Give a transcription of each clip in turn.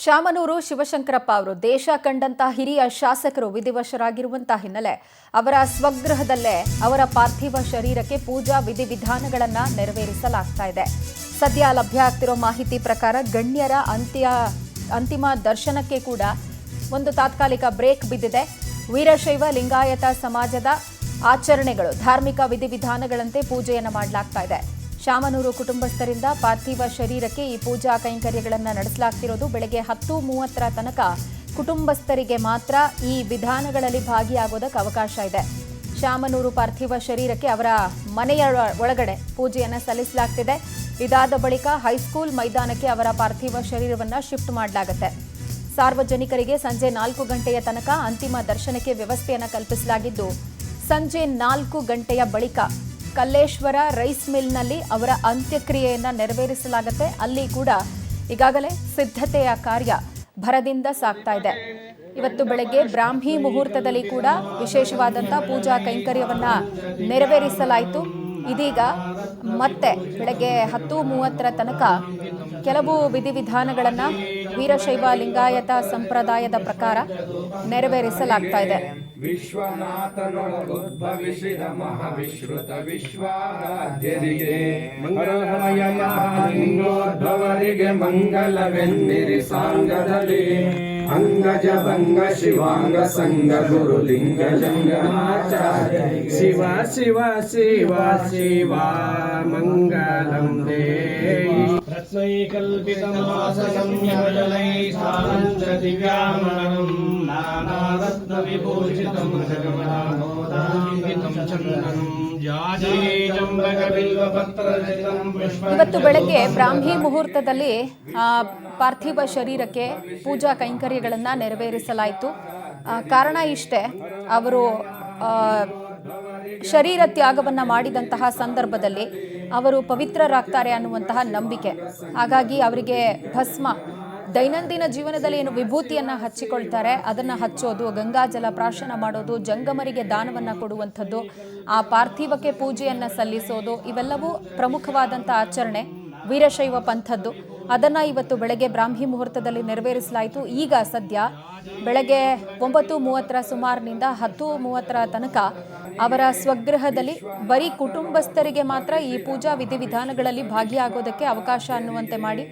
ಶಾಮನೂರು ಶಿವಶಂಕರಪ್ಪ ಅವರು ದೇಶ ಕಂಡಂತಹ ಹಿರಿಯ ಶಾಸಕರು ವಿಧಿವಶರಾಗಿರುವಂತಹ ಹಿನ್ನೆಲೆ ಅವರ ಸ್ವಗೃಹದಲ್ಲೇ ಅವರ ಪಾರ್ಥಿವ ಶರೀರಕ್ಕೆ ಪೂಜಾ ವಿಧಿವಿಧಾನಗಳನ್ನು ನೆರವೇರಿಸಲಾಗ್ತಾ ಇದೆ. ಸದ್ಯ ಲಭ್ಯ ಆಗ್ತಿರೋ ಮಾಹಿತಿ ಪ್ರಕಾರ ಗಣ್ಯರ ಅಂತಿಮ ದರ್ಶನಕ್ಕೆ ಕೂಡ ಒಂದು ತಾತ್ಕಾಲಿಕ ಬ್ರೇಕ್ ಬಿದ್ದಿದೆ. ವೀರಶೈವ ಲಿಂಗಾಯತ ಸಮಾಜದ ಆಚರಣೆಗಳು ಧಾರ್ಮಿಕ ವಿಧಿವಿಧಾನಗಳಂತೆ ಪೂಜೆಯನ್ನು ಮಾಡಲಾಗ್ತಾ ಇದೆ. ಶಾಮನೂರು ಕುಟುಂಬಸ್ಥರಿಂದ ಪಾರ್ಥಿವ ಶರೀರಕ್ಕೆ ಈ ಪೂಜಾ ಕೈಂಕರ್ಯಗಳನ್ನು ನಡೆಸಲಾಗ್ತಿರೋದು. ಬೆಳಗ್ಗೆ 10:30ರ ತನಕ ಕುಟುಂಬಸ್ಥರಿಗೆ ಮಾತ್ರ ಈ ವಿಧಾನಗಳಲ್ಲಿ ಭಾಗಿಯಾಗೋದಕ್ಕೆ ಅವಕಾಶ ಇದೆ. ಶಾಮನೂರು ಪಾರ್ಥಿವ ಶರೀರಕ್ಕೆ ಅವರ ಮನೆಯ ಒಳಗಡೆ ಪೂಜೆಯನ್ನು ಸಲ್ಲಿಸಲಾಗ್ತಿದೆ. ಇದಾದ ಬಳಿಕ ಹೈಸ್ಕೂಲ್ ಮೈದಾನಕ್ಕೆ ಅವರ ಪಾರ್ಥಿವ ಶರೀರವನ್ನು ಶಿಫ್ಟ್ ಮಾಡಲಾಗುತ್ತೆ. ಸಾರ್ವಜನಿಕರಿಗೆ ಸಂಜೆ 4 ಗಂಟೆಯ ತನಕ ಅಂತಿಮ ದರ್ಶನಕ್ಕೆ ವ್ಯವಸ್ಥೆಯನ್ನು ಕಲ್ಪಿಸಲಾಗಿದ್ದು, ಸಂಜೆ 4 ಗಂಟೆಯ ಬಳಿಕ ಕಲ್ಲೇಶ್ವರ ರೈಸ್ ಮಿಲ್ನಲ್ಲಿ ಅವರ ಅಂತ್ಯಕ್ರಿಯೆಯನ್ನು ನೆರವೇರಿಸಲಾಗುತ್ತೆ. ಅಲ್ಲಿ ಕೂಡ ಈಗಾಗಲೇ ಸಿದ್ಧತೆಯ ಕಾರ್ಯ ಭರದಿಂದ ಸಾಗ್ತಾ ಇದೆ. ಇವತ್ತು ಬೆಳಗ್ಗೆ ಬ್ರಾಹ್ಮಿ ಮುಹೂರ್ತದಲ್ಲಿ ಕೂಡ ವಿಶೇಷವಾದಂಥ ಪೂಜಾ ಕೈಂಕರ್ಯವನ್ನು ನೆರವೇರಿಸಲಾಯಿತು. ಇದೀಗ ಮತ್ತೆ ಬೆಳಗ್ಗೆ 10:30ರ ತನಕ ಕೆಲವು ವಿಧಿವಿಧಾನಗಳನ್ನು ವೀರಶೈವ ಲಿಂಗಾಯತ ಸಂಪ್ರದಾಯದ ಪ್ರಕಾರ ನೆರವೇರಿಸಲಾಗ್ತಾ ಇದೆ. ವಿಶ್ವನಾಥನೊಳಗುದ್ಭವಿಸಿದ ಮಹಾವಿಶ್ರುತ ವಿಶ್ವಾರಾಧ್ಯರಿಗೆ ಮಂಗಳೋದ್ಭವರಿಗೆ ಮಂಗಲವೆನ್ನಿರಿ ಸಾಂಗದಲ್ಲಿ ಅಂಗಜ ಭಂಗ ಶಿವಾಂಗ ಸಂಗ ಗುರು ಲಿಂಗ ಜಂಗಮಾಚಾರ್ಯ ಶಿವ ಶಿವ ಶಿವ ಶಿವ ಮಂಗಲಂ ದೇಹಿ ರತ್ನೈಕಲ್ಪಿತಮಾಸನಂ ಯಮಜಲೈಸ್ಥಾನಂಚ ದಿವ್ಯಾಮಣಂ ನಾನಾರತ್ನ ವಿಭೂಷಿತಂ ಜಗಮದಾಮೋದಾಂಕಿತಂ ಚಂದನಂ ಇವತ್ತು ಬೆಳಗ್ಗೆ ಬ್ರಾಹ್ಮಿ ಮುಹೂರ್ತದಲ್ಲಿ ಪಾರ್ಥಿವ ಶರೀರಕ್ಕೆ ಪೂಜಾ ಕೈಂಕರ್ಯಗಳನ್ನು ನೆರವೇರಿಸಲಾಯಿತು. ಕಾರಣ ಇಷ್ಟೇ, ಅವರು ಶರೀರ ತ್ಯಾಗವನ್ನು ಮಾಡಿದಂತಹ ಸಂದರ್ಭದಲ್ಲಿ ಅವರು ಪವಿತ್ರರಾಗ್ತಾರೆ ಅನ್ನುವಂತಹ ನಂಬಿಕೆ. ಹಾಗಾಗಿ ಅವರಿಗೆ ಭಸ್ಮ ದೈನಂದಿನ ಜೀವನದಲ್ಲಿ ಏನು ವಿಭೂತಿಯನ್ನು ಹಚ್ಚಿಕೊಳ್ತಾರೆ ಅದನ್ನು ಹಚ್ಚೋದು, ಗಂಗಾಜಲ ಪ್ರಾಶನ ಮಾಡೋದು, ಜಂಗಮರಿಗೆ ದಾನವನ್ನು ಕೊಡುವಂಥದ್ದು, ಆ ಪಾರ್ಥಿವಕ್ಕೆ ಪೂಜೆಯನ್ನು ಸಲ್ಲಿಸೋದು, ಇವೆಲ್ಲವೂ ಪ್ರಮುಖವಾದಂಥ ಆಚರಣೆ ವೀರಶೈವ ಪಂಥದ್ದು. ಅದನ್ನು ಇವತ್ತು ಬೆಳಗ್ಗೆ ಬ್ರಾಹ್ಮಿ ಮುಹೂರ್ತದಲ್ಲಿ ನೆರವೇರಿಸಲಾಯಿತು. ಈಗ ಸದ್ಯ ಬೆಳಗ್ಗೆ 9:30ರ ಸುಮಾರಿನಿಂದ 10:30ರ ತನಕ ಅವರ ಸ್ವಗೃಹದಲ್ಲಿ ಬರೀ ಕುಟುಂಬಸ್ಥರಿಗೆ ಮಾತ್ರ ಈ ಪೂಜಾ ವಿಧಿವಿಧಾನಗಳಲ್ಲಿ ಭಾಗಿಯಾಗೋದಕ್ಕೆ ಅವಕಾಶ ಅನ್ನುವಂತೆ ಮಾಡಿ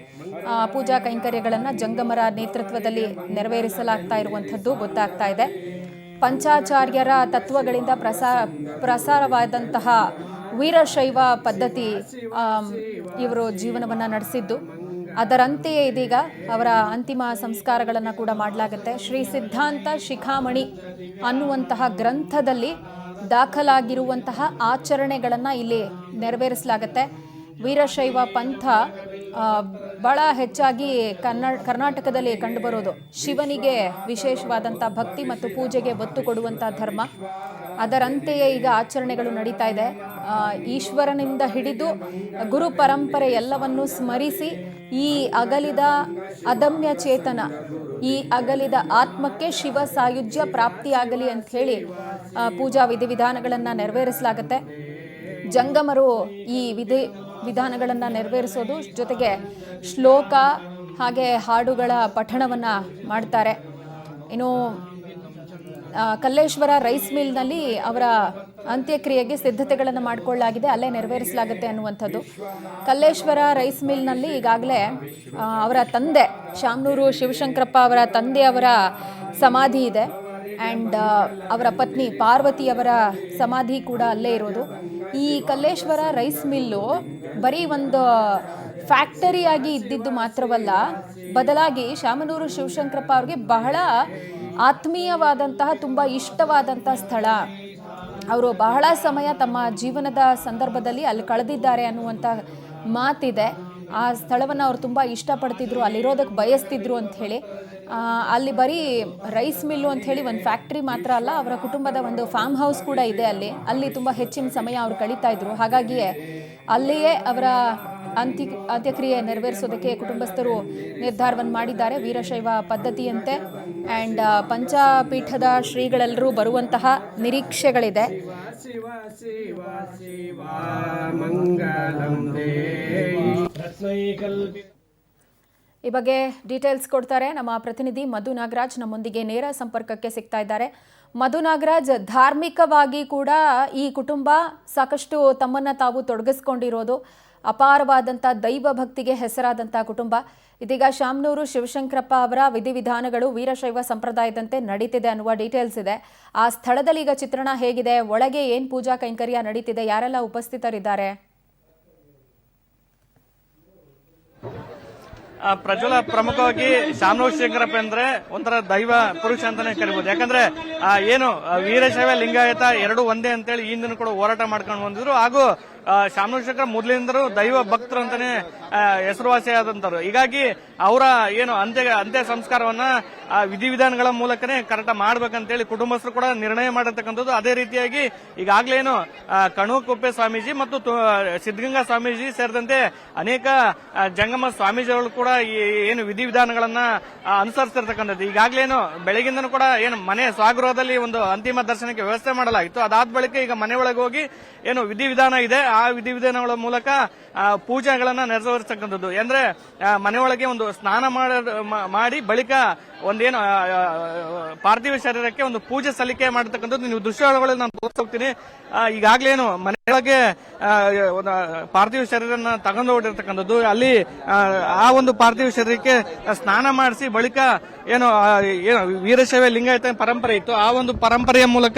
ಪೂಜಾ ಕೈಂಕರ್ಯಗಳನ್ನು ಜಂಗಮರ ನೇತೃತ್ವದಲ್ಲಿ ನೆರವೇರಿಸಲಾಗ್ತಾ ಇರುವಂಥದ್ದು ಗೊತ್ತಾಗ್ತಾ ಇದೆ. ಪಂಚಾಚಾರ್ಯರ ತತ್ವಗಳಿಂದ ಪ್ರಸಾರವಾದಂತಹ ವೀರಶೈವ ಪದ್ಧತಿ ಇವರು ಜೀವನವನ್ನು ನಡೆಸಿದ್ದು. ಅದರಂತೆಯೇ ಇದೀಗ ಅವರ ಅಂತಿಮ ಸಂಸ್ಕಾರಗಳನ್ನು ಕೂಡ ಮಾಡಲಾಗುತ್ತೆ. ಶ್ರೀ ಸಿದ್ಧಾಂತ ಶಿಖಾಮಣಿ ಅನ್ನುವಂತಹ ಗ್ರಂಥದಲ್ಲಿ ದಾಖಲಾಗಿರುವಂತಹ ಆಚರಣೆಗಳನ್ನು ಇಲ್ಲಿ ನೆರವೇರಿಸಲಾಗುತ್ತೆ. ವೀರಶೈವ ಪಂಥ ಬಹಳ ಹೆಚ್ಚಾಗಿ ಕರ್ನಾಟಕದಲ್ಲಿ ಕಂಡುಬರೋದು ಶಿವನಿಗೆ ವಿಶೇಷವಾದಂಥ ಭಕ್ತಿ ಮತ್ತು ಪೂಜೆಗೆ ಒತ್ತು ಕೊಡುವಂಥ ಧರ್ಮ. ಅದರಂತೆಯೇ ಈಗ ಆಚರಣೆಗಳು ನಡೀತಾ ಇದೆ. ಈಶ್ವರನಿಂದ ಹಿಡಿದು ಗುರು ಪರಂಪರೆ ಎಲ್ಲವನ್ನು ಸ್ಮರಿಸಿ ಈ ಅಗಲಿದ ಅದಮ್ಯ ಚೇತನ, ಈ ಅಗಲಿದ ಆತ್ಮಕ್ಕೆ ಶಿವ ಸಾಯುಜ್ಯ ಪ್ರಾಪ್ತಿಯಾಗಲಿ ಅಂತ ಹೇಳಿ ಪೂಜಾ ವಿಧಿವಿಧಾನಗಳನ್ನು ನೆರವೇರಿಸಲಾಗುತ್ತೆ. ಜಂಗಮರು ಈ ವಿಧಾನಗಳನ್ನು ನೆರವೇರಿಸೋದು, ಜೊತೆಗೆ ಶ್ಲೋಕ ಹಾಗೆ ಹಾಡುಗಳ ಪಠಣವನ್ನು ಮಾಡ್ತಾರೆ. ಇನ್ನು ಕಲ್ಲೇಶ್ವರ ರೈಸ್ ಮಿಲ್ನಲ್ಲಿ ಅವರ ಅಂತ್ಯಕ್ರಿಯೆಗೆ ಸಿದ್ಧತೆಗಳನ್ನು ಮಾಡಿಕೊಳ್ಳಲಾಗಿದೆ, ಅಲ್ಲೇ ನೆರವೇರಿಸಲಾಗುತ್ತೆ ಅನ್ನುವಂಥದ್ದು. ಕಲ್ಲೇಶ್ವರ ರೈಸ್ ಮಿಲ್ನಲ್ಲಿ ಈಗಾಗಲೇ ಅವರ ತಂದೆ ಶಾಮನೂರು ಶಿವಶಂಕರಪ್ಪ ಅವರ ತಂದೆಯವರ ಸಮಾಧಿ ಇದೆ. ಆ್ಯಂಡ್ ಅವರ ಪತ್ನಿ ಪಾರ್ವತಿಯವರ ಸಮಾಧಿ ಕೂಡ ಅಲ್ಲೇ ಇರೋದು. ಈ ಕಲ್ಲೇಶ್ವರ ರೈಸ್ ಮಿಲ್ಲು ಬರೀ ಒಂದು ಫ್ಯಾಕ್ಟರಿಯಾಗಿ ಇದ್ದಿದ್ದು ಮಾತ್ರವಲ್ಲ, ಬದಲಾಗಿ ಶಾಮನೂರು ಶಿವಶಂಕರಪ್ಪ ಅವ್ರಿಗೆ ಬಹಳ ಆತ್ಮೀಯವಾದಂತಹ, ತುಂಬ ಇಷ್ಟವಾದಂಥ ಸ್ಥಳ. ಅವರು ಬಹಳ ಸಮಯ ತಮ್ಮ ಜೀವನದ ಸಂದರ್ಭದಲ್ಲಿ ಅಲ್ಲಿ ಕಳೆದಿದ್ದಾರೆ ಅನ್ನುವಂಥ ಮಾತಿದೆ. ಆ ಸ್ಥಳವನ್ನು ಅವರು ತುಂಬ ಇಷ್ಟಪಡ್ತಿದ್ರು, ಅಲ್ಲಿರೋದಕ್ಕೆ ಬಯಸ್ತಿದ್ರು ಅಂಥೇಳಿ. ಅಲ್ಲಿ ಬರೀ ರೈಸ್ ಮಿಲ್ಲು ಅಂಥೇಳಿ ಒಂದು ಫ್ಯಾಕ್ಟ್ರಿ ಮಾತ್ರ ಅಲ್ಲ, ಅವರ ಕುಟುಂಬದ ಒಂದು ಫಾರ್ಮ್ ಹೌಸ್ ಕೂಡ ಇದೆ ಅಲ್ಲಿ ತುಂಬ ಹೆಚ್ಚಿನ ಸಮಯ ಅವರು ಕಳೀತಾ ಇದ್ರು. ಹಾಗಾಗಿಯೇ ಅಲ್ಲಿಯೇ ಅವರ ಅಂತ್ಯಕ್ರಿಯೆ ನೆರವೇರಿಸೋದಕ್ಕೆ ಕುಟುಂಬಸ್ಥರು ನಿರ್ಧಾರವನ್ನು ಮಾಡಿದ್ದಾರೆ ವೀರಶೈವ ಪದ್ಧತಿಯಂತೆ. ಆ್ಯಂಡ್ ಪಂಚಪೀಠದ ಶ್ರೀಗಳೆಲ್ಲರೂ ಬರುವಂತಹ ನಿರೀಕ್ಷೆಗಳಿದೆ. ಶಿವ ಶಿವ ಶಿವ ಮಂಗಲಂ ದೇಹಿ. ಈ ಬಗ್ಗೆ ಡೀಟೇಲ್ಸ್ ಕೊಡ್ತಾರೆ ನಮ್ಮ ಪ್ರತಿನಿಧಿ ಮಧು ನಾಗರಾಜ್. ನಮ್ಮೊಂದಿಗೆ ನೇರ ಸಂಪರ್ಕಕ್ಕೆ ಸಿಗ್ತಾ ಇದ್ದಾರೆ. ಮಧು ನಾಗರಾಜ್, ಧಾರ್ಮಿಕವಾಗಿ ಕೂಡ ಈ ಕುಟುಂಬ ಸಾಕಷ್ಟು ತಮ್ಮನ್ನ ತಾವು ತೊಡಗಿಸ್ಕೊಂಡಿರೋದು, ಅಪಾರವಾದಂಥ ದೈವ ಭಕ್ತಿಗೆ ಹೆಸರಾದಂಥ ಕುಟುಂಬ. ಇದೀಗ ಶಾಮನೂರು ಶಿವಶಂಕರಪ್ಪ ಅವರ ವಿಧಿವಿಧಾನಗಳು ವೀರಶೈವ ಸಂಪ್ರದಾಯದಂತೆ ನಡೀತಿದೆ ಅನ್ನುವ ಡೀಟೇಲ್ಸ್ ಇದೆ. ಆ ಸ್ಥಳದಲ್ಲಿ ಈಗ ಚಿತ್ರಣ ಹೇಗಿದೆ? ಒಳಗೆ ಏನ್ ಪೂಜಾ ಕೈಂಕರ್ಯ ನಡೀತಿದೆ? ಯಾರೆಲ್ಲ ಉಪಸ್ಥಿತರಿದ್ದಾರೆ? ಪ್ರಜ್ವಲ, ಪ್ರಮುಖವಾಗಿ ಶಾಮನೂರು ಶಿವಶಂಕರಪ್ಪ ಅಂದ್ರೆ ಒಂಥರ ದೈವ ಪುರುಷ ಅಂತಾನೆ ಕರಿಬಹುದು. ಯಾಕಂದ್ರೆ ಏನು ವೀರಶೈವ ಲಿಂಗಾಯತ ಎರಡು ಒಂದೇ ಅಂತೇಳಿ ಈ ಹಿಂದಿನ ಕೂಡ ಹೋರಾಟ ಮಾಡ್ಕೊಂಡು ಬಂದಿದ್ರು. ಹಾಗೂ ಶಾಮನೂರು ಶಿವಶಂಕರ ಮೊದಲಿನಿಂದಲೂ ದೈವ ಭಕ್ತರು ಅಂತಾನೆ ಹೆಸರುವಾಸಿಯಾದಂತರು. ಹೀಗಾಗಿ ಅವರ ಏನು ಅಂತ್ಯ ಸಂಸ್ಕಾರವನ್ನ ವಿಧಿವಿಧಾನಗಳ ಮೂಲಕನೇ ಕರೆಕ್ಟ್ ಮಾಡ್ಬೇಕಂತೇಳಿ ಕುಟುಂಬಸ್ಥರು ಕೂಡ ನಿರ್ಣಯ ಮಾಡಿರ್ತಕ್ಕಂಥದ್ದು. ಅದೇ ರೀತಿಯಾಗಿ ಈಗಾಗಲೇ ಏನು ಕಣುಕುಪ್ಪೆ ಸ್ವಾಮೀಜಿ ಮತ್ತು ಸಿದ್ಧಗಂಗಾ ಸ್ವಾಮೀಜಿ ಸೇರಿದಂತೆ ಅನೇಕ ಜಂಗಮ ಸ್ವಾಮೀಜಿಗಳು ಕೂಡ ಏನು ವಿಧಿವಿಧಾನಗಳನ್ನ ಅನುಸರಿಸ್ತಿರ್ತಕ್ಕಂಥದ್ದು. ಈಗಾಗಲೇನು ಬೆಳಗಿಂದನೂ ಕೂಡ ಏನು ಮನೆ ಸ್ವಗೃಹದಲ್ಲಿ ಒಂದು ಅಂತಿಮ ದರ್ಶನಕ್ಕೆ ವ್ಯವಸ್ಥೆ ಮಾಡಲಾಗಿತ್ತು. ಅದಾದ ಬಳಿಕ ಈಗ ಮನೆ ಒಳಗೆ ಹೋಗಿ ಏನು ವಿಧಿವಿಧಾನ ಇದೆ ಆ ವಿಧಿವಿಧಾನಗಳ ಮೂಲಕ ಪೂಜೆಗಳನ್ನ ನೆರವೇರಿಸತಕ್ಕಂಥದ್ದು. ಅಂದ್ರೆ ಮನೆಯೊಳಗೆ ಒಂದು ಸ್ನಾನ ಮಾಡಿ ಬಳಿಕ ಒಂದೇನು ಪಾರ್ಥಿವ ಶರೀರಕ್ಕೆ ಒಂದು ಪೂಜೆ ಸಲ್ಲಿಕೆ ಮಾಡತಕ್ಕಂಥದ್ದು ನೀವು ದೃಶ್ಯಗಳಲ್ಲಿ ನಾನು ತೋರಿಸ್ತಾ ಹೋಗ್ತೀನಿ. ಈಗಾಗಲೇನು ಮನೆಯೊಳಗೆ ಪಾರ್ಥಿವ ಶರೀರನ ತಗೊಂಡು ಹೋಗಿರ್ತಕ್ಕಂಥದ್ದು. ಅಲ್ಲಿ ಆ ಒಂದು ಪಾರ್ಥಿವ ಶರೀರಕ್ಕೆ ಸ್ನಾನ ಮಾಡಿಸಿ ಬಳಿಕ ಏನು ವೀರಶೈವ ಲಿಂಗಾಯತ ಪರಂಪರೆ ಇತ್ತು, ಆ ಒಂದು ಪರಂಪರೆಯ ಮೂಲಕ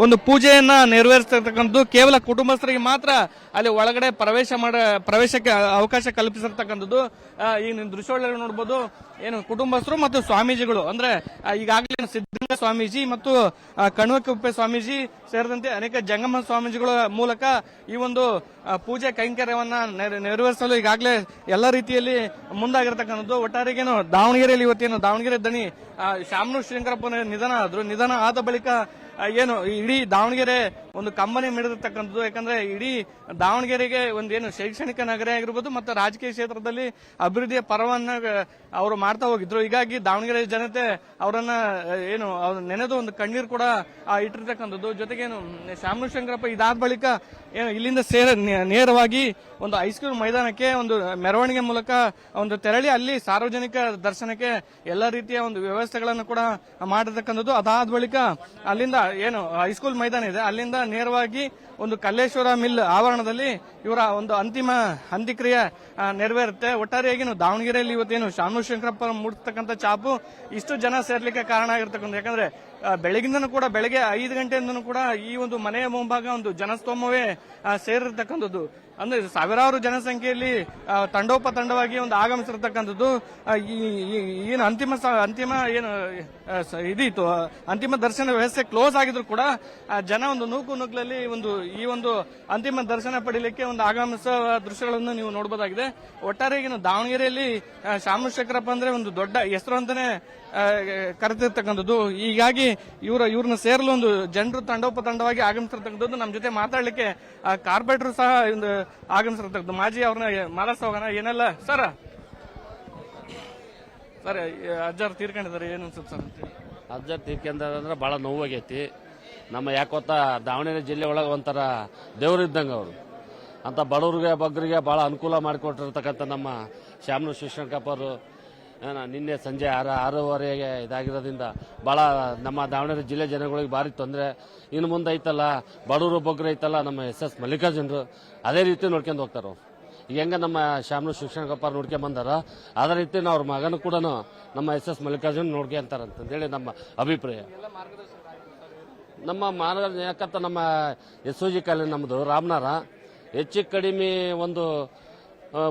ಒಂದು ಪೂಜೆಯನ್ನ ನೆರವೇರಿಸತಕ್ಕಂಥದ್ದು. ಕೇವಲ ಕುಟುಂಬಸ್ಥರಿಗೆ ಮಾತ್ರ ಅಲ್ಲಿ ಒಳಗಡೆ ಪ್ರವೇಶಕ್ಕೆ ಅವಕಾಶ ಕಲ್ಪಿಸಿರ್ತಕ್ಕಂಥದ್ದು. ಈ ದೃಶ್ಯಗಳಲ್ಲಿ ನೋಡಬಹುದು ಏನು ಕುಟುಂಬಸ್ಥರು ಮತ್ತು ಸ್ವಾಮೀಜಿಗಳು ಅಂದ್ರೆ ಈಗಾಗಲೇ ಸಿದ್ಧಗಂಗಾ ಸ್ವಾಮೀಜಿ ಮತ್ತು ಕಣುಕುಪ್ಪೆ ಸ್ವಾಮೀಜಿ ಸೇರಿದಂತೆ ಅನೇಕ ಜಂಗಮ ಸ್ವಾಮೀಜಿಗಳ ಮೂಲಕ ಈ ಒಂದು ಪೂಜೆ ಕೈಂಕರ್ಯವನ್ನ ನೆರವೇರಿಸಲು ಈಗಾಗಲೇ ಎಲ್ಲ ರೀತಿಯಲ್ಲಿ ಮುಂದಾಗಿರ್ತಕ್ಕಂಥದ್ದು. ಒಟ್ಟಾರೆಗೇನು ದಾವಣಗೆರೆಯಲ್ಲಿ ಇವತ್ತೇನು ದಾವಣಗೆರೆ ದಣಿ ಶಾಮನೂರು ಶಿವಶಂಕರಪ್ಪನ ನಿಧನ ಆದ ಬಳಿಕ ಏನು ಇಡೀ ದಾವಣಗೆರೆ ಒಂದು ಕಂಬನಿ ಮಿಡಿದಿರ್ತಕ್ಕಂಥದ್ದು. ಯಾಕಂದ್ರೆ ಇಡೀ ದಾವಣಗೆರೆಗೆ ಒಂದೇನು ಶೈಕ್ಷಣಿಕ ನಗರ ಆಗಿರ್ಬೋದು ಮತ್ತು ರಾಜಕೀಯ ಕ್ಷೇತ್ರದಲ್ಲಿ ಅಭಿವೃದ್ಧಿಯ ಪರವನ್ನ ಅವರು ಮಾಡ್ತಾ ಹೋಗಿದ್ರು. ಹೀಗಾಗಿ ದಾವಣಗೆರೆ ಜನತೆ ಅವರನ್ನ ಏನು ನೆನೆದು ಒಂದು ಕಣ್ಣೀರು ಕೂಡ ಇಟ್ಟಿರ್ತಕ್ಕಂಥದ್ದು. ಜೊತೆಗೇನು ಶಾಮನೂರು ಶಿವಶಂಕರಪ್ಪ ಇದಾದ ಬಳಿಕ ಏನು ಇಲ್ಲಿಂದ ನೇರವಾಗಿ ಒಂದು ಹೈಸ್ಕೂಲ್ ಮೈದಾನಕ್ಕೆ ಒಂದು ಮೆರವಣಿಗೆ ಮೂಲಕ ಒಂದು ತೆರಳಿ ಅಲ್ಲಿ ಸಾರ್ವಜನಿಕ ದರ್ಶನಕ್ಕೆ ಎಲ್ಲ ರೀತಿಯ ಒಂದು ವ್ಯವಸ್ಥೆಗಳನ್ನು ಕೂಡ ಮಾಡಿರ್ತಕ್ಕಂಥದ್ದು. ಅದಾದ ಬಳಿಕ ಅಲ್ಲಿಂದ ಏನು ಹೈಸ್ಕೂಲ್ ಮೈದಾನ ಇದೆ ಅಲ್ಲಿಂದ ನೇರವಾಗಿ ಒಂದು ಕಲ್ಲೇಶ್ವರ ಮಿಲ್ ಆವರಣದಲ್ಲಿ ಇವರ ಒಂದು ಅಂತ್ಯಕ್ರಿಯೆ ನೆರವೇರುತ್ತೆ. ಒಟ್ಟಾರೆಯಾಗಿ ದಾವಣಗೆರೆಯಲ್ಲಿ ಇವತ್ತೇನು ಶಾಮನೂರು ಶಿವಶಂಕರಪ್ಪ ಮೂಡಿಸ್ತಕ್ಕಂಥ ಚಾಪು ಇಷ್ಟು ಜನ ಸೇರ್ಲಿಕ್ಕೆ ಕಾರಣ ಆಗಿರ್ತಕ್ಕಂಥ. ಯಾಕಂದ್ರೆ ಬೆಳಗಿಂದನೂ ಕೂಡ ಬೆಳಗ್ಗೆ 5 ಗಂಟೆಯಿಂದನೂ ಕೂಡ ಈ ಒಂದು ಮನೆಯ ಮುಂಭಾಗ ಒಂದು ಜನಸ್ತೋಮವೇ ಸೇರಿರ್ತಕ್ಕಂಥದ್ದು. ಅಂದ್ರೆ ಸಾವಿರಾರು ಜನಸಂಖ್ಯೆಯಲ್ಲಿ ತಂಡೋಪತಂಡವಾಗಿ ಒಂದು ಆಗಮಿಸಿರ್ತಕ್ಕಂಥದ್ದು. ಏನು ಅಂತಿಮ ಏನು ಇದಿತ್ತು ಅಂತಿಮ ದರ್ಶನ ವ್ಯವಸ್ಥೆ ಕ್ಲೋಸ್ ಆಗಿದ್ರು ಕೂಡ ಜನ ಒಂದು ನೂಕುನುಗ್ಲಲ್ಲಿ ಈ ಒಂದು ಅಂತಿಮ ದರ್ಶನ ಪಡೀಲಿಕ್ಕೆ ಒಂದು ಆಗಮಿಸುವ ದೃಶ್ಯಗಳನ್ನು ನೀವು ನೋಡಬಹುದಾಗಿದೆ. ಒಟ್ಟಾರೆ ದಾವಣಗೆರೆಯಲ್ಲಿ ಶಾಮನೂರು ಶಿವಶಂಕರಪ್ಪ ಅಂದ್ರೆ ಒಂದು ದೊಡ್ಡ ಹೆಸರು ಅಂತಾನೆ ಕರೆತಿರ್ತಕ್ಕಂಥದ್ದು. ಹೀಗಾಗಿ ಇವ್ರನ್ನ ಸೇರಲು ಒಂದು ಜನರು ತಂಡೋಪತಂಡವಾಗಿ ಆಗಮಿಸಿರ್ತಕ್ಕಂಥದ್ದು. ನಮ್ಮ ಜೊತೆ ಮಾತಾಡ್ಲಿಕ್ಕೆ ಕಾರ್ಪೊರೇಟರ್ ಸಹ ಒಂದು ಆಗಮಿಸಿರ್ತಕ್ಕಂಥದ್ದು. ಮಾಜಿ ಅವ್ರನ್ನ ಮಾತಾಡ್ತಾ ಹೋಗೋಣ. ಏನೆಲ್ಲ ಸರ್ ಅಜ್ಜಾರು ತೀರ್ಕೊಂಡಿದ್ದಾರೆ, ಏನು ಅನ್ಸುತ್ತೆ ಸರ್? ಅಜ್ಜಾರು ತೀರ್ಕೊಂಡ್ರೆ ಬಹಳ ನೋವಾಗೈತಿ. ನಮ್ಮ ಯಾಕೊತ್ತ ದಾವಣಗೆರೆ ಜಿಲ್ಲೆ ಒಳಗೆ ಒಂಥರ ದೇವ್ರು ಇದ್ದಂಗೆ ಅವರು ಅಂತ ಬಡವರಿಗೆ ಬಗ್ಗರಿಗೆ ಬಹಳ ಅನುಕೂಲ ಮಾಡಿಕೊಟ್ಟಿರ್ತಕ್ಕಂಥ ನಮ್ಮ ಶಾಮನೂರು ಶಿವಶಂಕರಪ್ಪ ಅವರು ನಿನ್ನೆ ಸಂಜೆ 6:30 ಇದಾಗಿರೋದ್ರಿಂದ ಬಹಳ ನಮ್ಮ ದಾವಣಗೆರೆ ಜಿಲ್ಲೆ ಜನಗಳಿಗೆ ಭಾರಿ ತೊಂದರೆ. ಇನ್ನು ಮುಂದೆ ಐತಲ್ಲ ಬಡವರು ಬಗ್ಗರು ಐತಲ್ಲ ನಮ್ಮ SS ಮಲ್ಲಿಕಾರ್ಜುನರು ಅದೇ ರೀತಿ ನೋಡ್ಕೊಂಡು ಹೋಗ್ತಾರ. ಈಗ ಹೆಂಗ ನಮ್ಮ ಶಾಮನೂರು ಶಿವಶಂಕರಪ್ಪ ನೋಡ್ಕೊಂಡ್ ಬಂದಾರ ಅದೇ ರೀತಿ ಅವ್ರ ಮಗನು ಕೂಡ ನಮ್ಮ SS ಮಲ್ಲಿಕಾರ್ಜುನ್ ನೋಡ್ಕೊಂತಾರಂತಂದೇಳಿ ನಮ್ಮ ಅಭಿಪ್ರಾಯ. ನಮ್ಮ ಮಾನವ ಯಾಕಂತ ನಮ್ಮ SOG ಕಾಲೇಜ್ ನಮ್ಮದು ರಾಮನಾರ ಹೆಚ್ಚು ಕಡಿಮೆ ಒಂದು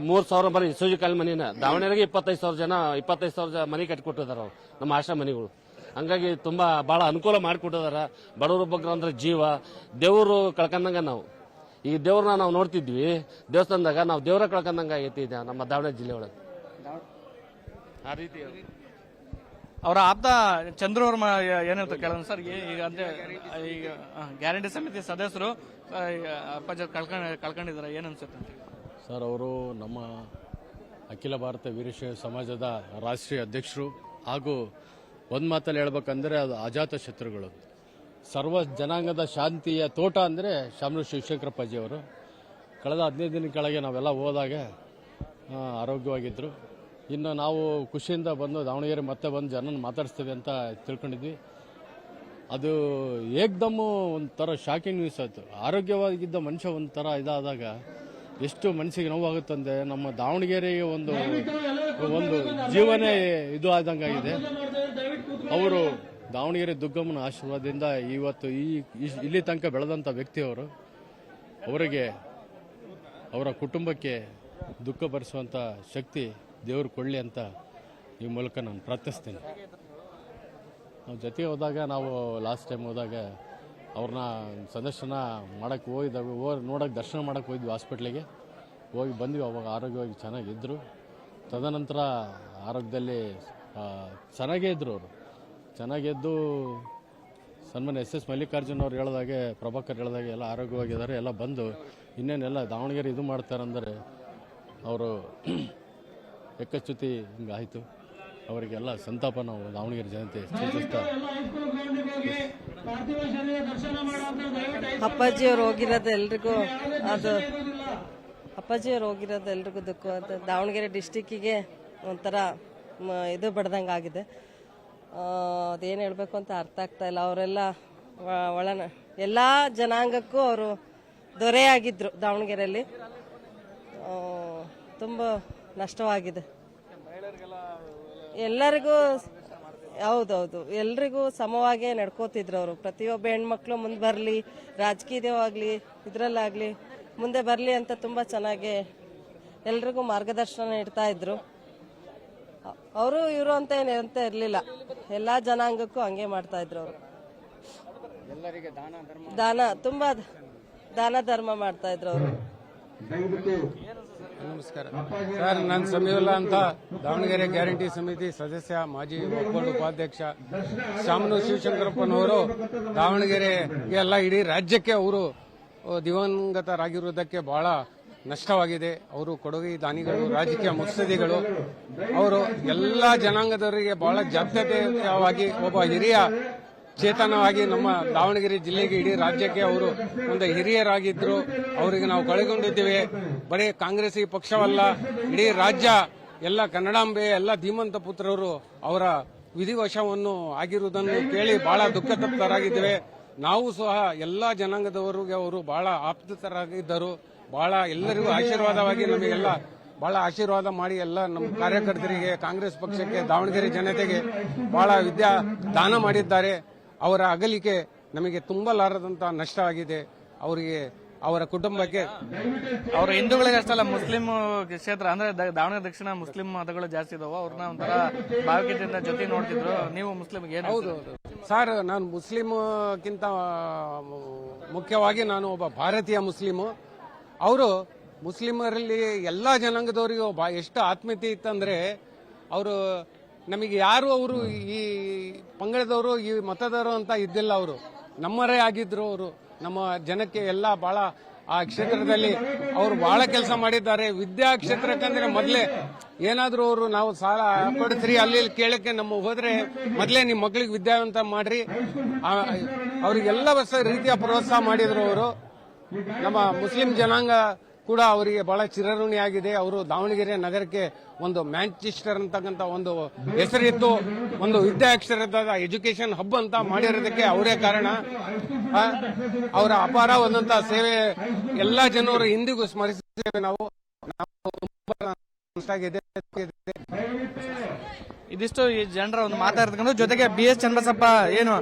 3,000 ಮನೆ SOG ಕಾಲೇಜ್ ಮನಿನ ದಾವಣಗೆರೆಗೆ 25,000 ಮನೆ ಕಟ್ಟಿಕೊಟ್ಟಿದಾರ ಅವ್ರು ನಮ್ಮ ಆಶಾ ಮನೆಗಳು. ಹಂಗಾಗಿ ತುಂಬಾ ಬಹಳ ಅನುಕೂಲ ಮಾಡಿಕೊಟ್ಟಿದಾರ. ಬಡವರು ಬಗ್ಗರು ಅಂದ್ರೆ ಜೀವ ದೇವರು ಕಳ್ಕೊಂಡಂಗ ನಾವು ಈ ದೇವ್ರನ್ನ ನಾವು ನೋಡ್ತಿದ್ವಿ ದೇವಸ್ಥಾನದಾಗ, ನಾವು ದೇವರ ಕಳ್ಕೊಂಡಂಗ ಆಗೈತಿ ನಮ್ಮ ದಾವಣಗೆರೆ ಜಿಲ್ಲೆ ಒಳಗೆ. ಆ ರೀತಿ ಅವರ ಆಪ್ತ ಚಂದ್ರು ಅವ್ರ ಏನಿರ್ತ ಕೇಳೋಣ ಸರ್. ಈಗ ಅಂದ್ರೆ ಈಗ ಗ್ಯಾರಂಟಿ ಸಮಿತಿ ಸದಸ್ಯರು ಅಪ್ಪಾಜಿ ಕಳ್ಕೊಂಡಿದ್ದಾರೆ, ಏನ್ ಅನ್ಸುತ್ತೆ ಸರ್? ಅವರು ನಮ್ಮ ಅಖಿಲ ಭಾರತ ವೀರಶೈವ ಸಮಾಜದ ರಾಷ್ಟ್ರೀಯ ಅಧ್ಯಕ್ಷರು ಹಾಗೂ ಒಂದು ಮಾತಲ್ಲಿ ಹೇಳ್ಬೇಕಂದ್ರೆ ಅದು ಅಜಾತ ಶತ್ರುಗಳು. ಸರ್ವ ಜನಾಂಗದ ಶಾಂತಿಯ ತೋಟ ಅಂದರೆ ಶಾಮನೂರು ಶಿವಶಂಕರಪ್ಪಾಜಿಯವರು. ಕಳೆದ 15 ದಿನ ಕೆಳಗೆ ನಾವೆಲ್ಲ ಹೋದಾಗ ಆರೋಗ್ಯವಾಗಿದ್ದರು. ಇನ್ನು ನಾವು ಖುಷಿಯಿಂದ ಬಂದು ದಾವಣಗೆರೆ ಮತ್ತೆ ಬಂದು ಜನನ ಮಾತಾಡಿಸ್ತೀವಿ ಅಂತ ತಿಳ್ಕೊಂಡಿದ್ವಿ. ಅದು ಏಕ್ದಮ್ಮು ಒಂಥರ ಶಾಕಿಂಗ್ ನ್ಯೂಸ್ ಆಯಿತು. ಆರೋಗ್ಯವಾಗಿದ್ದ ಮನುಷ್ಯ ಒಂಥರ ಇದಾದಾಗ ಎಷ್ಟು ಮನಸ್ಸಿಗೆ ನೋವಾಗುತ್ತಂದ್ರೆ ನಮ್ಮ ದಾವಣಗೆರೆಗೆ ಒಂದು ಜೀವನೇ ಇದು ಆದಂಗಾಗಿದೆ. ಅವರು ದಾವಣಗೆರೆ ದುಗ್ಗಮ್ಮನ ಆಶೀರ್ವಾದದಿಂದ ಇವತ್ತು ಇಲ್ಲಿ ತನಕ ಬೆಳೆದಂಥ ವ್ಯಕ್ತಿಯವರು, ಅವರಿಗೆ ಅವರ ಕುಟುಂಬಕ್ಕೆ ದುಃಖ ಭರಿಸುವಂಥ ಶಕ್ತಿ ದೇವರು ಕೊಡಲಿ ಅಂತ ಈ ಮೂಲಕ ನಾನು ಪ್ರಾರ್ಥಿಸ್ತೇನೆ. ನಾವು ಜೊತೆಗೆ ಹೋದಾಗ, ನಾವು ಲಾಸ್ಟ್ ಟೈಮ್ ಹೋದಾಗ ಅವ್ರನ್ನ ಸಂದರ್ಶನ ಮಾಡೋಕ್ಕೆ ಹೋಗಿದ್ದಾವೆ, ನೋಡೋಕೆ ದರ್ಶನ ಮಾಡೋಕ್ಕೆ ಹೋಗಿದ್ವಿ, ಹಾಸ್ಪಿಟ್ಲಿಗೆ ಹೋಗಿ ಬಂದ್ವಿ. ಅವಾಗ ಆರೋಗ್ಯವಾಗಿ ಚೆನ್ನಾಗಿದ್ದರು. ತದನಂತರ ಆರೋಗ್ಯದಲ್ಲಿ ಚೆನ್ನಾಗೇ ಇದ್ದರು. ಅವರು ಚೆನ್ನಾಗಿದ್ದು ಸನ್ಮಾನ್ಯ SS ಮಲ್ಲಿಕಾರ್ಜುನ್ ಅವ್ರು ಹೇಳಿದಾಗೆ, ಪ್ರಭಾಕರ್ ಹೇಳಿದಾಗೆ ಎಲ್ಲ ಆರೋಗ್ಯವಾಗಿದ್ದಾರೆ. ಎಲ್ಲ ಬಂದು ಇನ್ನೇನೆಲ್ಲ ದಾವಣಗೆರೆ ಇದು ಮಾಡ್ತಾರಂದರೆ ಅವರು ಎಕ್ಕಚ್ಯುತಿ ಹಿಂಗಾಯಿತು. ಅವರಿಗೆಲ್ಲ ಸಂತಾಪ ನಾವು ದಾವಣಗೆರೆ ಜನತೆ ಸೂಚಿಸ್ತಾ. ಅಪ್ಪಾಜಿಯವ್ರು ಹೋಗಿರೋದು ಎಲ್ರಿಗೂ ದುಃಖ. ಅದು ದಾವಣಗೆರೆ ಡಿಸ್ಟಿಕ್ಕಿಗೆ ಒಂಥರ ಇದು ಬಡ್ದಂಗೆ ಆಗಿದೆ. ಅದೇನು ಹೇಳಬೇಕು ಅಂತ ಅರ್ಥ ಆಗ್ತಾ ಇಲ್ಲ. ಅವರೆಲ್ಲ ಎಲ್ಲ ಜನಾಂಗಕ್ಕೂ ಅವರು ದೊರೆಯಾಗಿದ್ದರು ದಾವಣಗೆರೆಯಲ್ಲಿ. ತುಂಬ ನಷ್ಟವಾಗಿದೆ ಎಲ್ಲರಿಗೂ. ಹೌದೌದು, ಎಲ್ರಿಗೂ ಸಮವಾಗೇ ನಡ್ಕೋತಿದ್ರು ಅವರು. ಪ್ರತಿಯೊಬ್ಬ ಹೆಣ್ಮಕ್ಳು ಮುಂದೆ ಬರಲಿ, ರಾಜಕೀಯವಾಗಲಿ ಇದರಲ್ಲಾಗಲಿ ಮುಂದೆ ಬರಲಿ ಅಂತ ತುಂಬ ಚೆನ್ನಾಗಿ ಎಲ್ರಿಗೂ ಮಾರ್ಗದರ್ಶನ ನೀಡ್ತಾ ಇದ್ರು. ಅವರು ಇವರು ಅಂತ ಏನಂತ ಇರಲಿಲ್ಲ, ಎಲ್ಲ ಜನಾಂಗಕ್ಕೂ ಹಂಗೆ ಮಾಡ್ತಾ ಇದ್ರು ಅವರು. ತುಂಬ ದಾನ ಧರ್ಮ ಮಾಡ್ತಾ ಇದ್ರು ಅವರು. ನಮಸ್ಕಾರ ಸರ್, ನಾನು ಸಮೀವುಲ್ಲಾ ಅಂತ, ದಾವಣಗೆರೆ ಗ್ಯಾರಂಟಿ ಸಮಿತಿ ಸದಸ್ಯ, ಮಾಜಿ ಒಕ್ಕೂಟ ಉಪಾಧ್ಯಕ್ಷ. ಶಾಮನೂರು ಶಿವಶಂಕರಪ್ಪನವರು ದಾವಣಗೆರೆಗೆ ಎಲ್ಲ ಇಡೀ ರಾಜ್ಯಕ್ಕೆ ಅವರು ದಿವಂಗತರಾಗಿರುವುದಕ್ಕೆ ಬಹಳ ನಷ್ಟವಾಗಿದೆ. ಅವರು ಕೊಡುಗೆ ದಾನಿಗಳು, ರಾಜಕೀಯ ಮುತ್ಸದಿಗಳು. ಅವರು ಎಲ್ಲ ಜನಾಂಗದವರಿಗೆ ಬಹಳ ಜಾತ್ಯತೀತವಾಗಿ ಒಬ್ಬ ಹಿರಿಯ ಚೇತನವಾಗಿ ನಮ್ಮ ದಾವಣಗೆರೆ ಜಿಲ್ಲೆಗೆ, ಇಡೀ ರಾಜ್ಯಕ್ಕೆ ಅವರು ಒಂದು ಹಿರಿಯರಾಗಿದ್ರು. ಅವರಿಗೆ ನಾವು ಕಳೆದುಕೊಂಡಿದ್ದೇವೆ. ಬರೀ ಕಾಂಗ್ರೆಸ್ ಪಕ್ಷವಲ್ಲ, ಇಡೀ ರಾಜ್ಯ, ಎಲ್ಲ ಕನ್ನಡಾಂಬೆ, ಎಲ್ಲ ಧೀಮಂತ ಪುತ್ರರು ಅವರ ವಿಧಿವಶವನ್ನು ಆಗಿರುವುದನ್ನು ಕೇಳಿ ಬಹಳ ದುಃಖ ತಪ್ತರಾಗಿದ್ದೇವೆ. ನಾವು ಸಹ ಎಲ್ಲ ಜನಾಂಗದವರಿಗೆ ಅವರು ಬಹಳ ಆಪ್ತರಾಗಿದ್ದರು. ಬಹಳ ಎಲ್ಲರಿಗೂ ಆಶೀರ್ವಾದವಾಗಿ ನಮಗೆಲ್ಲ ಬಹಳ ಆಶೀರ್ವಾದ ಮಾಡಿ, ಎಲ್ಲ ನಮ್ಮ ಕಾರ್ಯಕರ್ತರಿಗೆ, ಕಾಂಗ್ರೆಸ್ ಪಕ್ಷಕ್ಕೆ, ದಾವಣಗೆರೆ ಜನತೆಗೆ ಬಹಳ ವಿದ್ಯಾ ದಾನ ಮಾಡಿದ್ದಾರೆ. ಅವರ ಅಗಲಿಕೆ ನಮಗೆ ತುಂಬಲಾರದಂತ ನಷ್ಟವಾಗಿದೆ. ಅವರಿಗೆ, ಅವರ ಕುಟುಂಬಕ್ಕೆ. ಅವರು ಹಿಂದೂಗಳಿಗೆ ಅಷ್ಟಲ್ಲ, ಮುಸ್ಲಿಂ ಕ್ಷೇತ್ರ ಅಂದ್ರೆ ದಾವಣಗೆರೆ ದಕ್ಷಿಣ ಮುಸ್ಲಿಂ ಮತಗಳು ಜಾಸ್ತಿ ಇದಾವೆ. ಅವ್ರನ್ನ ಒಂಥರ ಭಾವೈಕ್ಯತೆಯಿಂದ ಜೊತೆ ನೋಡ್ತಿದ್ರು. ನೀವು ಮುಸ್ಲಿಂ? ಹೌದು ಸರ್, ನಾನು ಮುಸ್ಲಿಮ್ಗಿಂತ ಮುಖ್ಯವಾಗಿ ನಾನು ಒಬ್ಬ ಭಾರತೀಯ ಮುಸ್ಲಿಮು. ಅವರು ಮುಸ್ಲಿಮರಲ್ಲಿ ಎಲ್ಲಾ ಜನಾಂಗದವರಿಗೂ ಎಷ್ಟು ಆತ್ಮೀಯತೆ ಇತ್ತಂದ್ರೆ, ಅವರು ನಮಗೆ ಯಾರು ಅವರು ಈ ಪಂಗಡದವರು, ಈ ಮತದವರು ಅಂತ ಇದ್ದಿಲ್ಲ. ಅವರು ನಮ್ಮರೇ ಆಗಿದ್ರು. ಅವರು ನಮ್ಮ ಜನಕ್ಕೆ ಎಲ್ಲ ಬಹಳ ಆ ಕ್ಷೇತ್ರದಲ್ಲಿ ಅವರು ಬಹಳ ಕೆಲಸ ಮಾಡಿದ್ದಾರೆ. ವಿದ್ಯಾ ಕ್ಷೇತ್ರಕ್ಕಂದ್ರೆ ಮೊದಲೇ ಏನಾದ್ರು ಅವರು, ನಾವು ಸಾಲ ಕೊಡ್ತೀರಿ ಅಲ್ಲಿ ಕೇಳಕ್ಕೆ ನಮ್ಮ ಹೋದ್ರೆ ಮೊದಲೇ ನಿಮ್ಮ ಮಕ್ಕಳಿಗೆ ವಿದ್ಯಾವಂತ ಮಾಡ್ರಿ, ಅವರಿಗೆಲ್ಲ ರೀತಿಯ ಪ್ರೋತ್ಸಾಹ ಮಾಡಿದ್ರು ಅವರು. ನಮ್ಮ ಮುಸ್ಲಿಂ ಜನಾಂಗ ಕೂಡ ಅವರಿಗೆ ಬಹಳ ಚಿರಋಣಿಯಾಗಿದೆ. ಅವರು ದಾವಣಗೆರೆ ನಗರಕ್ಕೆ ಒಂದು ಮ್ಯಾಂಚೆಸ್ಟರ್ ಅಂತಕ್ಕಂಥ ಒಂದು ಹೆಸರಿತ್ತು. ಒಂದು ವಿದ್ಯಾಕ್ಷರದ ಎಜುಕೇಶನ್ ಹಬ್ ಅಂತ ಮಾಡಿರೋದಕ್ಕೆ ಅವರೇ ಕಾರಣ. ಅವರ ಅಪಾರವಾದಂತಹ ಸೇವೆ ಎಲ್ಲಾ ಜನರು ಇಂದಿಗೂ ಸ್ಮರಿಸುತ್ತೇವೆ ನಾವು. ಇದಿಷ್ಟು ಈ ಜನರ ಒಂದು ಮಾತಾಡ್ತಕ್ಕಂಥ. ಜೊತೆಗೆ BS ಚನ್ನಬಸಪ್ಪ ಏನು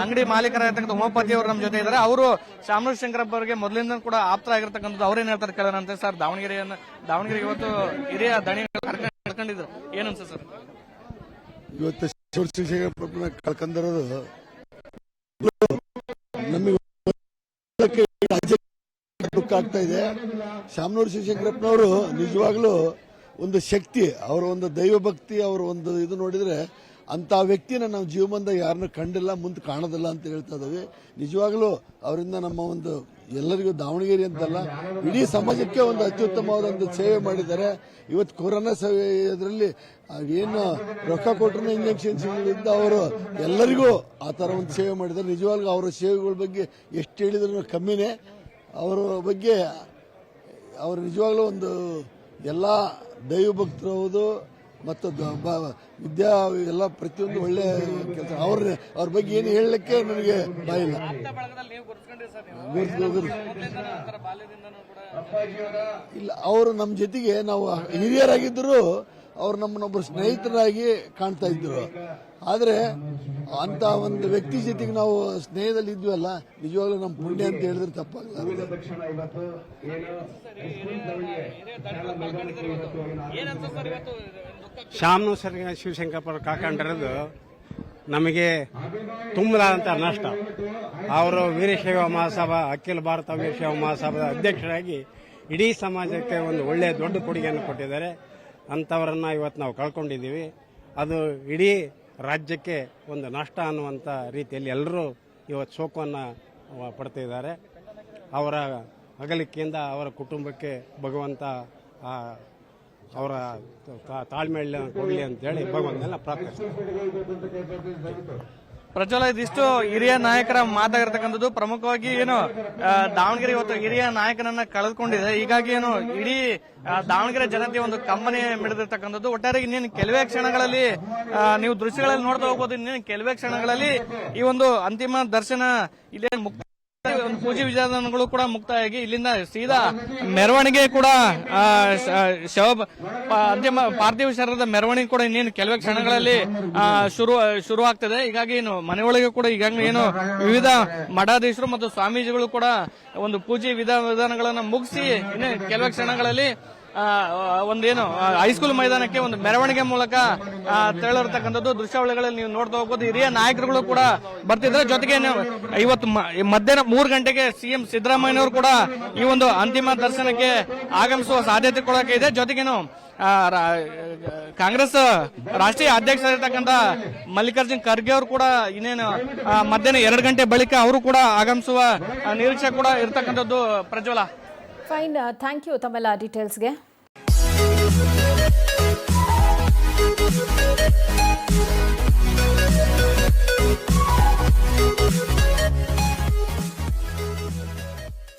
ಅಂಗಡಿ ಮಾಲೀಕರಾಗಿರ್ತಕ್ಕಂಥ ಉಮಾಪತಿ ಅವರು ನಮ್ಮ ಜೊತೆ ಇದ್ದಾರೆ. ಅವರು ಶಾಮನೂರು ಶಂಕರಪ್ಪ ಅವರಿಗೆ ಮೊದಲಿಂದ ಕೂಡ ಆಪ್ತರಾಗಿರ್ತಕ್ಕಂಥದ್ದು. ಅವ್ರೇನ್ ಹೇಳ್ತಾರೆ ಕೇಳೋಣಂತೆ. ಸರ್, ದಾವಣಗೆರೆ ಇವತ್ತು ಹಿರಿಯ ದಣಿಗಳು ಕಳ್ಕೊಂಡಿದ್ರು, ಏನು ಅನ್ಸುತ್ತೆ ಸರ್? ಇವತ್ತು ಶಿವಶಂಕರಪ್ಪನ ಕಳ್ಕೊಂಡಿರೋದು ನಮಗೆ ದುಃಖ ಆಗ್ತಾ ಇದೆ. ಶಾಮನೂರು ಶಿವಶಂಕರಪ್ಪನವರು ನಿಜವಾಗ್ಲೂ ಒಂದು ಶಕ್ತಿ, ಅವರ ಒಂದು ದೈವ ಭಕ್ತಿ, ಅವರ ಒಂದು ಇದು ನೋಡಿದ್ರೆ ಅಂತ ವ್ಯಕ್ತಿನ ನಾವು ಜೀವಮಾನದ ಯಾರನ್ನೂ ಕಂಡಿಲ್ಲ, ಮುಂದೆ ಕಾಣೋದಿಲ್ಲ ಅಂತ ಹೇಳ್ತಾ ಇದ್ದೀವಿ. ನಿಜವಾಗ್ಲೂ ಅವರಿಂದ ನಮ್ಮ ಒಂದು ಎಲ್ಲರಿಗೂ ದಾವಣಗೆರೆ ಅಂತಲ್ಲ, ಇಡೀ ಸಮಾಜಕ್ಕೆ ಒಂದು ಅತ್ಯುತ್ತಮವಾದ ಒಂದು ಸೇವೆ ಮಾಡಿದ್ದಾರೆ. ಇವತ್ತು ಕೊರೋನಾ ಸೇವೆ ಇದರಲ್ಲಿ ಏನು ರೊಕ್ಕ ಕೊಟ್ಟರು ಇಂಜೆಕ್ಷನ್ಸ್ ಇದ್ದ ಅವರು ಎಲ್ಲರಿಗೂ ಆ ಥರ ಒಂದು ಸೇವೆ ಮಾಡಿದ್ದಾರೆ. ನಿಜವಾಗ್ಲೂ ಅವರ ಸೇವೆಗಳ ಬಗ್ಗೆ ಎಷ್ಟು ಹೇಳಿದ್ರು ಕಮ್ಮಿನೇ. ಅವರ ಬಗ್ಗೆ ಅವರು ನಿಜವಾಗ್ಲೂ ಒಂದು ಎಲ್ಲ ದೈವ ಭಕ್ತರು ಹೌದು, ಮತ್ತು ವಿದ್ಯಾ ಎಲ್ಲ ಪ್ರತಿಯೊಂದು ಒಳ್ಳೆ ಕೆಲಸ. ಅವ್ರ ಬಗ್ಗೆ ಏನು ಹೇಳಲಿಕ್ಕೆ ನನಗೆ ಬಾಯಿಲ್ಲ. ಇಲ್ಲ, ಅವರು ನಮ್ಮ ಜೊತೆಗೆ ನಾವು ಹಿರಿಯರಾಗಿದ್ದರು, ಅವ್ರು ನಮ್ಮನ್ನೊಬ್ಬರು ಸ್ನೇಹಿತರಾಗಿ ಕಾಣ್ತಾ ಇದ್ರು. ಆದರೆ ಅಂತ ಒಂದು ವ್ಯಕ್ತಿ ಜೊತೆಗೆ ನಾವು ಸ್ನೇಹದಲ್ಲಿ ಇದ್ವಲ್ಲ, ನಿಜವಾಗ್ಲೂ ನಮ್ಮ ಪುಣ್ಯ ಅಂತ ಹೇಳಿದ್ರೆ ತಪ್ಪಾಗಲ್ಲ. ಶಾಮನೂರು ಶಿವಶಂಕರಪ್ಪ ಕಾಕೊಂಡಿರೋದು ನಮಗೆ ತುಂಬಲಾದಂಥ ನಷ್ಟ. ಅವರು ವೀರಶೈವ ಮಹಾಸಭಾ, ಅಖಿಲ ಭಾರತ ವೀರಶೈವ ಮಹಾಸಭಾದ ಅಧ್ಯಕ್ಷರಾಗಿ ಇಡೀ ಸಮಾಜಕ್ಕೆ ಒಂದು ಒಳ್ಳೆಯ ದೊಡ್ಡ ಕೊಡುಗೆಯನ್ನು ಕೊಟ್ಟಿದ್ದಾರೆ. ಅಂಥವರನ್ನು ಇವತ್ತು ನಾವು ಕಳ್ಕೊಂಡಿದ್ದೀವಿ. ಅದು ಇಡೀ ರಾಜ್ಯಕ್ಕೆ ಒಂದು ನಷ್ಟ ಅನ್ನುವಂಥ ರೀತಿಯಲ್ಲಿ ಎಲ್ಲರೂ ಇವತ್ತು ಶೋಕವನ್ನು ಪಡ್ತಿದ್ದಾರೆ. ಅವರ ಅಗಲಿಕೆಯಿಂದ ಅವರ ಕುಟುಂಬಕ್ಕೆ ಭಗವಂತ ಅವರ ತಾಳ್ಮೆಯಲ್ಲಿ ಕೊಡಲಿ ಅಂತೇಳಿ ಭಗವಂತನೆಲ್ಲ ಪ್ರಾರ್ಥಿಸ್ತಾರೆ. ಪ್ರಜ್ವಲ, ಇದಿಷ್ಟು ಹಿರಿಯ ನಾಯಕರ ಮಾತಾಗಿರ್ತಕ್ಕಂಥದ್ದು. ಪ್ರಮುಖವಾಗಿ ಏನು ದಾವಣಗೆರೆ ಇವತ್ತು ಹಿರಿಯ ನಾಯಕನನ್ನ ಕಳೆದುಕೊಂಡಿದೆ. ಹೀಗಾಗಿ ಏನು ಇಡೀ ದಾವಣಗೆರೆ ಜನತೆ ಒಂದು ಕಂಬನಿ ಮಿಡಿದಿರ್ತಕ್ಕಂಥದ್ದು. ಒಟ್ಟಾರೆ ಇನ್ನೇನು ಕೆಲವೇ ಕ್ಷಣಗಳಲ್ಲಿ ನೀವು ದೃಶ್ಯಗಳಲ್ಲಿ ನೋಡ್ತಾ ಹೋಗ್ಬೋದು. ಇನ್ನೇನು ಕೆಲವೇ ಕ್ಷಣಗಳಲ್ಲಿ ಈ ಒಂದು ಅಂತಿಮ ದರ್ಶನ ಇಲ್ಲೇ ಮುಕ್ತ, ಒಂದು ಪೂಜೆ ವಿಧಾನಗಳು ಕೂಡ ಮುಕ್ತಾಯಾಗಿ ಇಲ್ಲಿಂದ ಸೀದಾ ಮೆರವಣಿಗೆ ಕೂಡ ಅಂತಿಮ ಪಾರ್ಥಿವ ಶರೀರದ ಮೆರವಣಿಗೆ ಕೂಡ ಇನ್ನೇನು ಕೆಲವೇ ಕ್ಷಣಗಳಲ್ಲಿ ಶುರು ಆಗ್ತದೆ. ಹೀಗಾಗಿ ಏನು ಮನೆಯೊಳಗೆ ಕೂಡ ಈಗಾಗಲೇ ಏನು ವಿವಿಧ ಮಠಾಧೀಶರು ಮತ್ತು ಸ್ವಾಮೀಜಿಗಳು ಕೂಡ ಒಂದು ಪೂಜೆ ವಿಧಾನಗಳನ್ನ ಮುಗಿಸಿ ಇನ್ನೇ ಕೆಲವೇ ಕ್ಷಣಗಳಲ್ಲಿ ಒಂದೇನು ಹೈಸ್ಕೂಲ್ ಮೈದಾನಕ್ಕೆ ಒಂದು ಮೆರವಣಿಗೆ ಮೂಲಕ ತೆರಳಿರ್ತಕ್ಕಂಥದ್ದು ದೃಶ್ಯಾವಳಿಗಳಲ್ಲಿ ನೀವು ನೋಡ್ತಾ ಹೋಗ್ಬೋದು. ಹಿರಿಯ ನಾಯಕರುಗಳು ಕೂಡ ಬರ್ತಿದ್ದಾರೆ. ಜೊತೆಗೆ ಇವತ್ತು ಮಧ್ಯಾಹ್ನ 3 ಗಂಟೆಗೆ ಸಿಎಂ ಸಿದ್ದರಾಮಯ್ಯನವರು ಕೂಡ ಈ ಒಂದು ಅಂತಿಮ ದರ್ಶನಕ್ಕೆ ಆಗಮಿಸುವ ಸಾಧ್ಯತೆ ಕೂಡ ಇದೆ. ಜೊತೆಗೇನು ಕಾಂಗ್ರೆಸ್ ರಾಷ್ಟ್ರೀಯ ಅಧ್ಯಕ್ಷರಾಗಿರ್ತಕ್ಕಂಥ ಮಲ್ಲಿಕಾರ್ಜುನ್ ಖರ್ಗೆ ಅವರು ಕೂಡ ಇನ್ನೇನು ಮಧ್ಯಾಹ್ನ 2 ಗಂಟೆ ಬಳಿಕ ಅವರು ಕೂಡ ಆಗಮಿಸುವ ನಿರೀಕ್ಷೆ ಕೂಡ ಇರತಕ್ಕಂಥದ್ದು. ಪ್ರಜ್ವಲ, ಫೈನ್, ಥ್ಯಾಂಕ್ ಯು ತಮ್ಮೆಲ್ಲ ಡೀಟೇಲ್ಸ್ಗೆ.